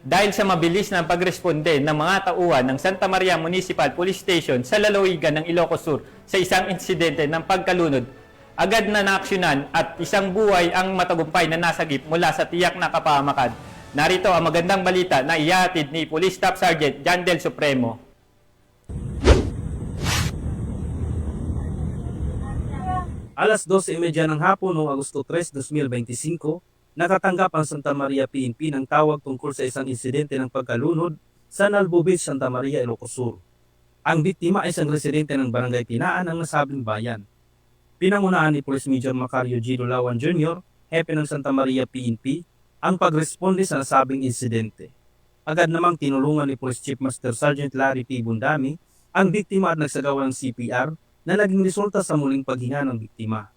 dahil sa mabilis na pagresponde ng mga tauhan ng Santa Maria Municipal Police Station sa lalawigan ng Ilocos Sur sa isang insidente ng pagkalunod, agad na naaksyonan at isang buhay ang matagumpay na nasagip mula sa tiyak na kapahamakan. Narito ang magandang balita na ihatid ni Police Staff Sergeant John Del Supremo. Alas 12:30 ng hapon noong Agosto 3, 2025, nakatanggap ang Santa Maria PNP ng tawag tungkol sa isang insidente ng pagkalunod sa Nalbo Beach, Santa Maria, Ilocos Sur. Ang biktima ay isang residente ng Barangay Tinaan ng nasabing bayan. Pinangunahan ni Police Major Macario G. Lulawan Jr., hepe ng Santa Maria PNP, ang pagresponde sa nasabing insidente. Agad namang tinulungan ni Police Chief Master Sergeant Larry P. Bundami ang biktima at nagsagawa ng CPR na naging resulta sa muling paghinga ng biktima.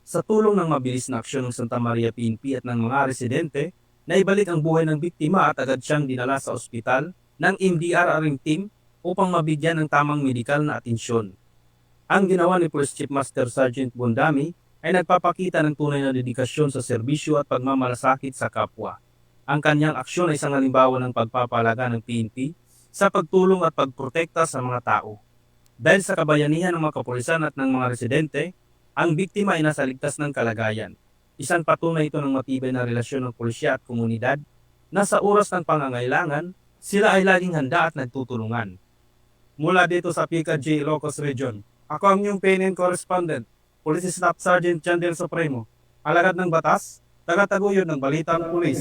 Sa tulong ng mabilis na aksyon ng Santa Maria PNP at ng mga residente, naibalik ang buhay ng biktima at agad siyang dinala sa ospital ng MDRRing team upang mabigyan ng tamang medikal na atensyon. Ang ginawa ni Police Chief Master Sergeant Bundami ay nagpapakita ng tunay na dedikasyon sa serbisyo at pagmamalasakit sa kapwa. Ang kanyang aksyon ay isang halimbawa ng pagpapalaga ng PNP sa pagtulong at pagprotekta sa mga tao. Dahil sa kabayanihan ng mga kapulisan at ng mga residente, ang biktima ay nasa ligtas ng kalagayan. Isang patunay ito ng matibay na relasyon ng pulisya at komunidad na sa oras ng pangangailangan, sila ay laging handa at nagtutulungan. Mula dito sa PKJ Ilocos Region, ako ang inyong PNN correspondent, Police Staff Sergeant John Del Supremo, alagad ng batas, taga-taguyod ng balita ng pulis.